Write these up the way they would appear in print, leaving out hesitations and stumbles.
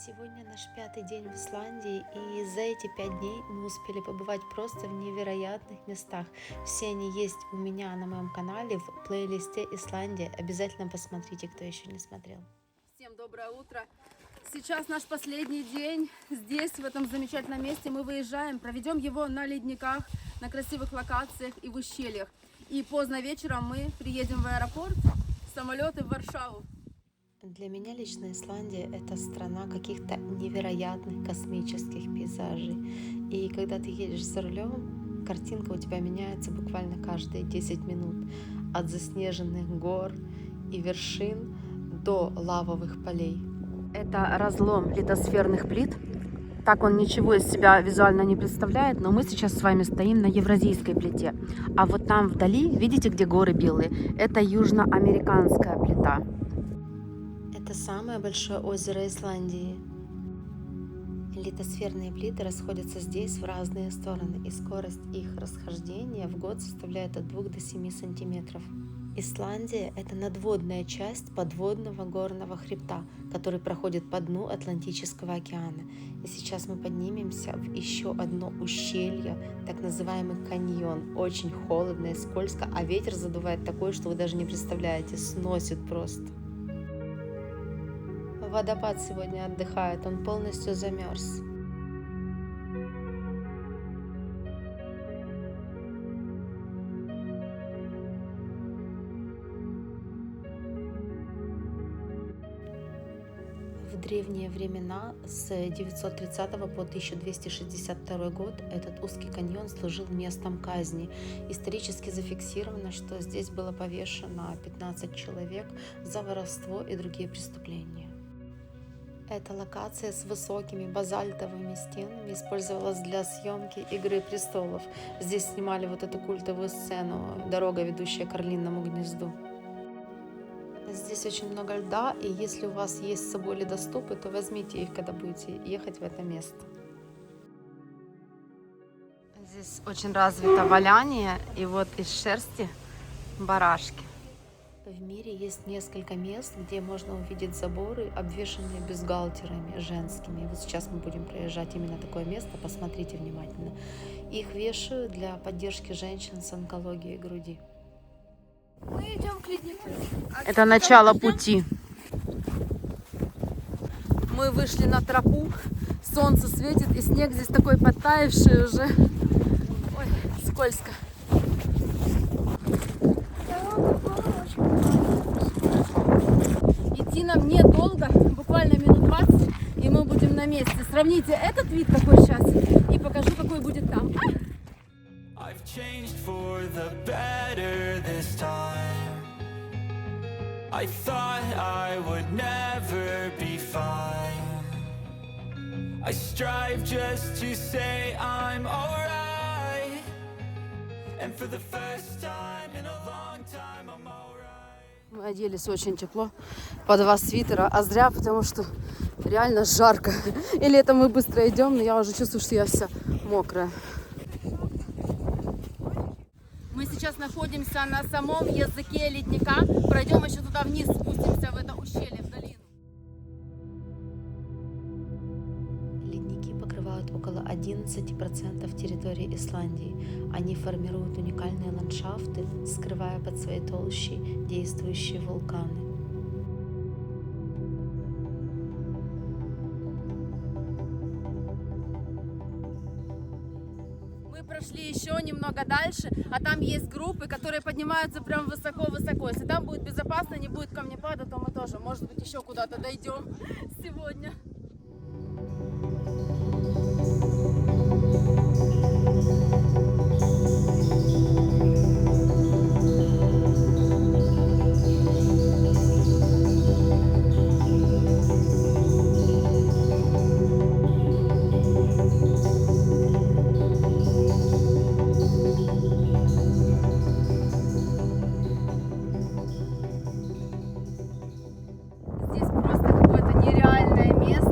Сегодня наш 5-й день в Исландии, и за эти 5 дней мы успели побывать просто в невероятных местах. Все они есть у меня на моем канале в плейлисте Исландия. Обязательно посмотрите, кто еще не смотрел. Всем доброе утро! Сейчас наш последний день здесь, в этом замечательном месте. Мы выезжаем, проведем его на ледниках, на красивых локациях и в ущельях. И поздно вечером мы приедем в аэропорт, в самолеты в Варшаву. Для меня лично Исландия – это страна каких-то невероятных космических пейзажей. И когда ты едешь за рулем, картинка у тебя меняется буквально каждые 10 минут. От заснеженных гор и вершин до лавовых полей. Это разлом литосферных плит. Так он ничего из себя визуально не представляет, но мы сейчас с вами стоим на Евразийской плите. А вот там вдали, видите, где горы белые? Это южноамериканская плита. Это самое большое озеро Исландии. Литосферные плиты расходятся здесь в разные стороны, и скорость их расхождения в год составляет от 2 до 7 сантиметров. Исландия – это надводная часть подводного горного хребта, который проходит по дну Атлантического океана. И сейчас мы поднимемся в еще одно ущелье, так называемый каньон. Очень холодно и скользко, а ветер задувает такой, что вы даже не представляете, сносит просто. Водопад сегодня отдыхает, он полностью замерз. В древние времена, с 930 по 1262 год, этот узкий каньон служил местом казни. Исторически зафиксировано, что здесь было повешено 15 человек за воровство и другие преступления. Эта локация с высокими базальтовыми стенами использовалась для съемки «Игры престолов». Здесь снимали вот эту культовую сцену «Дорога, ведущая к Орлинному гнезду». Здесь очень много льда, и если у вас есть с собой ледоступы, то возьмите их, когда будете ехать в это место. Здесь очень развито валяние, и вот из шерсти барашки. В мире есть несколько мест, где можно увидеть заборы, обвешанные бюстгальтерами женскими. Вот сейчас мы будем проезжать именно такое место, посмотрите внимательно. Их вешают для поддержки женщин с онкологией груди. Мы идем к леднику. Это начало пути. Мы вышли на тропу, солнце светит, и снег здесь такой подтаявший уже. Ой, скользко. Идти нам недолго, буквально минут 20, и мы будем на месте. Сравните этот вид какой сейчас, и покажу, какой будет там. I've changed for the better this time. I thought I would never be fine. I strive just to say I'm alright. And for the first time in a long time I'm alright. Мы оделись очень тепло, по 2 свитера, а зря, потому что реально жарко. Или это мы быстро идем, но я уже чувствую, что я вся мокрая. Мы сейчас находимся на самом языке ледника. Пройдем еще туда вниз, спустимся в это ущелье, в долину. Ледники покрывают около 11% территории Исландии. Они формируют уникальные ландшафты, скрывая под своей толщей действующие вулканы. Мы прошли еще немного дальше, а там есть группы, которые поднимаются прям высоко-высоко. Если там будет безопасно, не будет камнепада, то мы тоже, может быть, еще куда-то дойдем сегодня. Здесь просто какое-то нереальное место.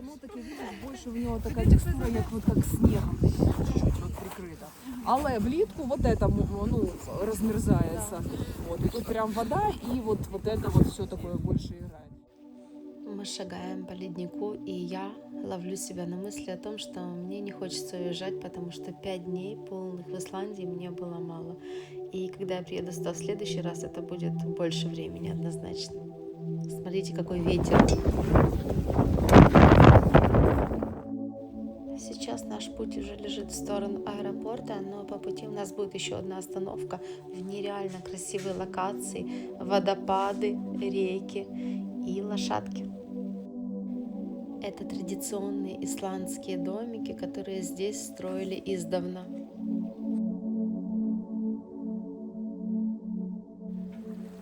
воно таке, видиш, більше в нього така текстура, як снігом, чуть-чуть прикрита. Але влітку вот это, ну, розмерзається. Вот, і тут прям вода, і вот это вот все такое більше грає. Мы шагаем по леднику, и я ловлю себя на мысли о том, что мне не хочется уезжать, потому что 5 дней полных в Исландии мне было мало. И когда я приеду сюда в следующий раз, это будет больше времени однозначно. Смотрите, какой ветер. Сейчас наш путь уже лежит в сторону аэропорта, но по пути у нас будет еще одна остановка в нереально красивой локации, водопады, реки и лошадки. Это традиционные исландские домики, которые здесь строили издавна.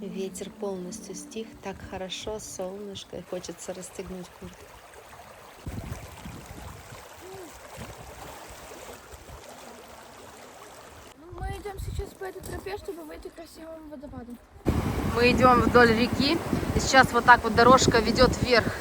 Ветер полностью стих, так хорошо, солнышко, и хочется расстегнуть куртку. Мы идем сейчас по этой тропе, чтобы выйти к красивому водопаду. Мы идем вдоль реки, и сейчас вот так вот дорожка ведет вверх.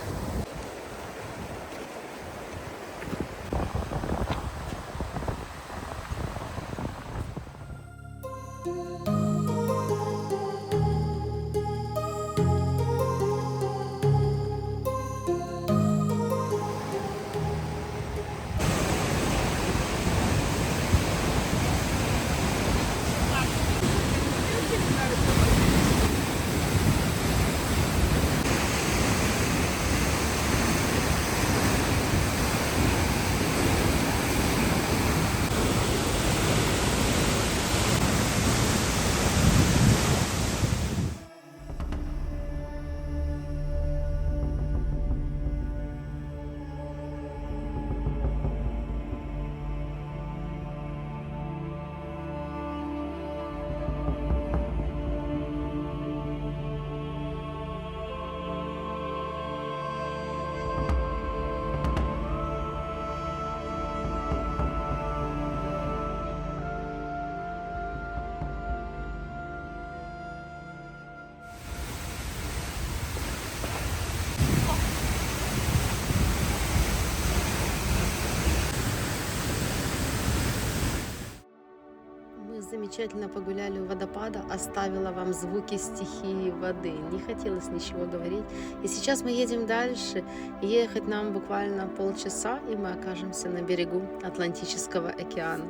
Замечательно погуляли у водопада, оставила вам звуки стихии воды, не хотелось ничего говорить. И сейчас мы едем дальше, ехать нам буквально полчаса, и мы окажемся на берегу Атлантического океана.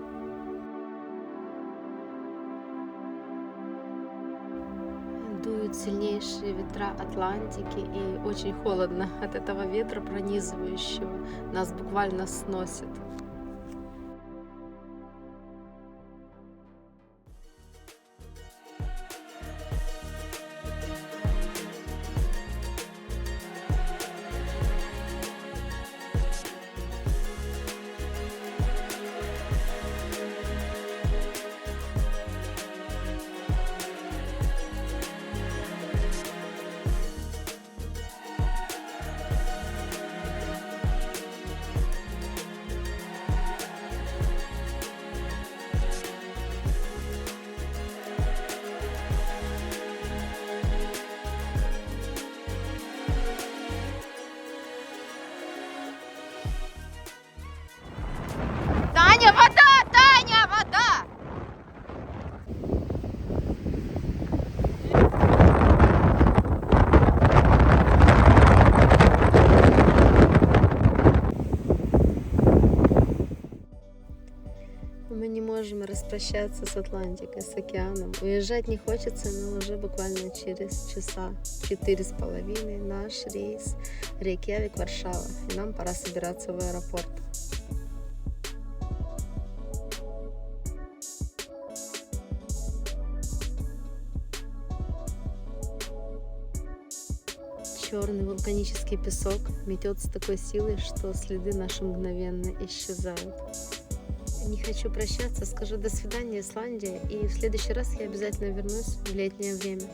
Дуют сильнейшие ветра Атлантики, и очень холодно от этого ветра пронизывающего, нас буквально сносит. Таня, вода! Таня, вода! Мы не можем распрощаться с Атлантикой, с океаном. Уезжать не хочется, но уже буквально через часа 4,5 наш рейс Рейкьявик, Варшава. И нам пора собираться в аэропорт. Черный вулканический песок метет с такой силой, что следы наши мгновенно исчезают. Не хочу прощаться, скажу до свидания, Исландия, и в следующий раз я обязательно вернусь в летнее время.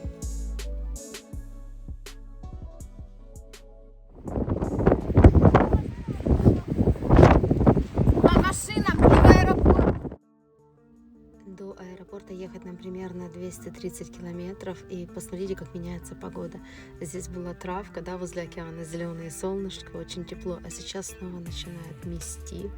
До аэропорта ехать нам примерно 230 километров, и посмотрите, как меняется погода. Здесь была травка, да, возле океана, зеленое солнышко, очень тепло, а сейчас снова начинает мести,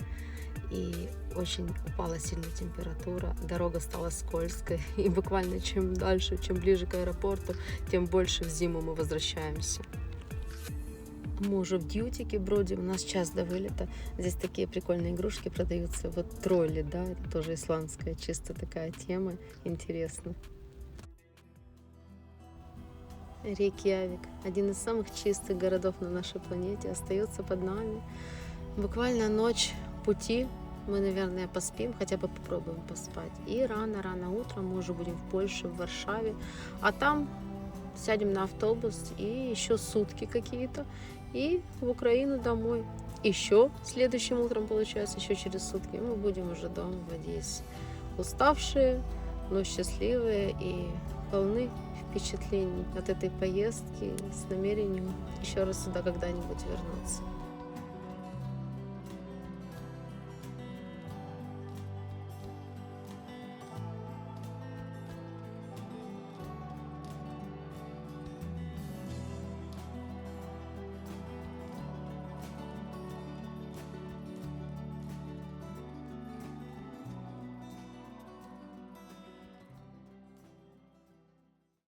и очень упала сильная температура, дорога стала скользкой, и буквально чем дальше, чем ближе к аэропорту, тем больше в зиму мы возвращаемся. Мы уже в Дьютике бродим, у нас час до вылета. Здесь такие прикольные игрушки продаются. Вот тролли, да, это тоже исландская чисто такая тема, интересно. Рейкьявик, один из самых чистых городов на нашей планете, остается под нами. Буквально ночь пути, мы, наверное, поспим, хотя бы попробуем поспать. И рано-рано утром мы уже будем в Польше, в Варшаве, а там сядем на автобус и еще сутки какие-то, и в Украину домой. Еще следующим утром, получается, еще через сутки мы будем уже дома в Одессе. Уставшие, но счастливые и полны впечатлений от этой поездки с намерением еще раз сюда когда-нибудь вернуться.